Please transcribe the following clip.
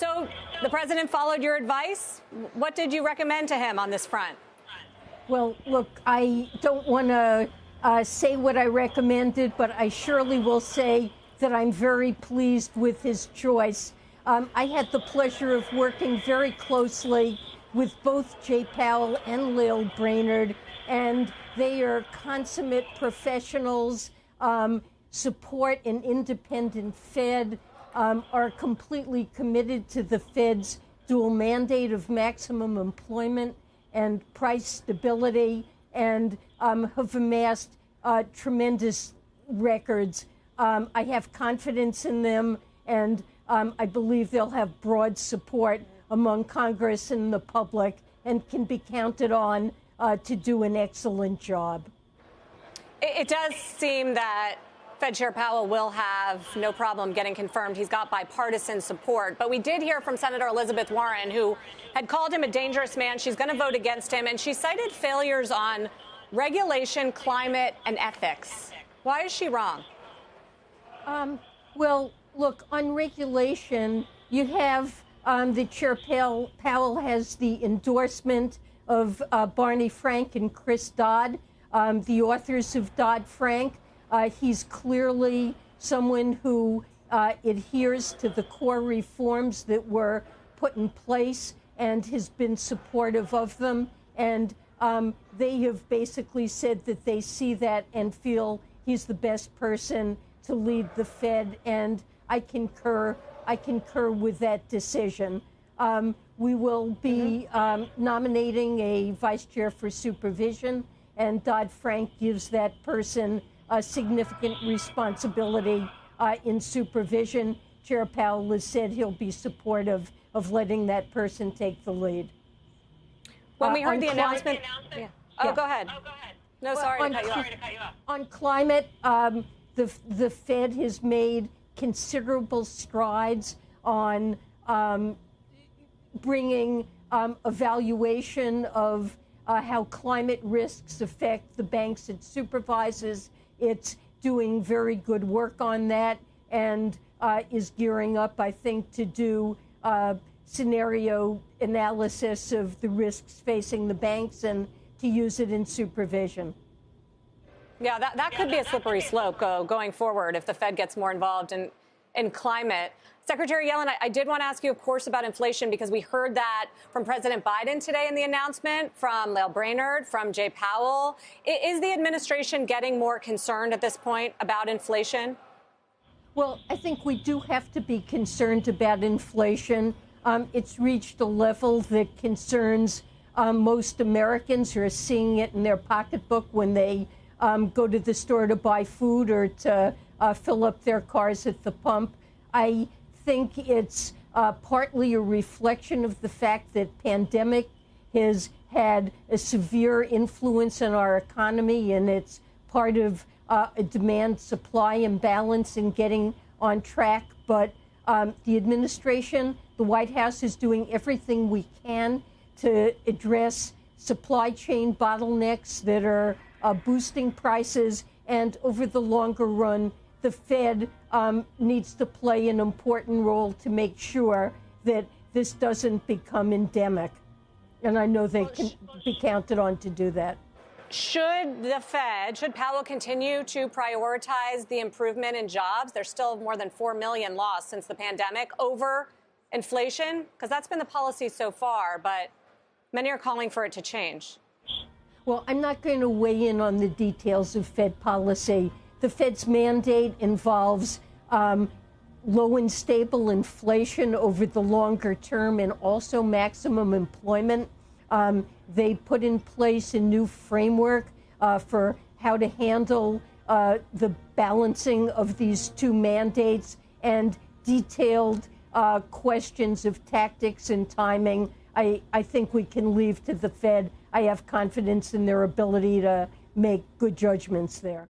So the president followed your advice. What did you recommend to him on this front? Well, look, I don't want to say what I recommended, but I surely will say that I'm very pleased with his choice. I had the pleasure of working very closely with both Jay Powell and Lael Brainard, and they are consummate professionals, support an independent Fed, are completely committed to the Fed's dual mandate of maximum employment and price stability, and have amassed tremendous records. I have confidence in them, and I believe they'll have broad support among Congress and the public and can be counted on to do an excellent job. It does seem that Fed Chair Powell will have no problem getting confirmed. He's got bipartisan support. But we did hear from Senator Elizabeth Warren, who had called him a dangerous man. She's going to vote against him. And she cited failures on regulation, climate, and ethics. Why is she wrong? Well, look, on regulation, you have the Chair Powell has the endorsement of Barney Frank and Chris Dodd, the authors of Dodd-Frank. He's clearly someone who adheres to the core reforms that were put in place and has been supportive of them. And they have basically said that they see that and feel he's the best person to lead the Fed. And I concur with that decision. We will be nominating a vice chair for supervision, and Dodd-Frank gives that person a significant responsibility in supervision. Chair Powell has said he'll be supportive of letting that person take the lead. When we heard the announcement. Yeah. Oh, yeah. Go ahead. No, sorry to cut you off. On climate, the Fed has made considerable strides on bringing evaluation of how climate risks affect the banks it supervises. It's doing very good work on that and is gearing up, I think, to do scenario analysis of the risks facing the banks and to use it in supervision. Yeah, that could be a slippery slope going forward if the Fed gets more involved in climate. Secretary Yellen, I did want to ask you, of course, about inflation, because we heard that from President Biden today in the announcement, from Lael Brainard, from Jay Powell. Is the administration getting more concerned at this point about inflation? Well, I think we do have to be concerned about inflation. It's reached a level that concerns most Americans who are seeing it in their pocketbook when they go to the store to buy food or to fill up their cars at the pump. I think it's partly a reflection of the fact that pandemic has had a severe influence on our economy, and it's part of a demand-supply imbalance in getting on track. But the administration, the White House, is doing everything we can to address supply chain bottlenecks that are boosting prices, and over the longer run, the Fed needs to play an important role to make sure that this doesn't become endemic. And I know they can be counted on to do that. Should Powell continue to prioritize the improvement in jobs? There's still more than 4 million lost since the pandemic over inflation, because that's been the policy so far, but many are calling for it to change. Well, I'm not going to weigh in on the details of Fed policy. The Fed's mandate involves low and stable inflation over the longer term and also maximum employment. They put in place a new framework for how to handle the balancing of these two mandates and detailed questions of tactics and timing. I think we can leave to the Fed. I have confidence in their ability to make good judgments there.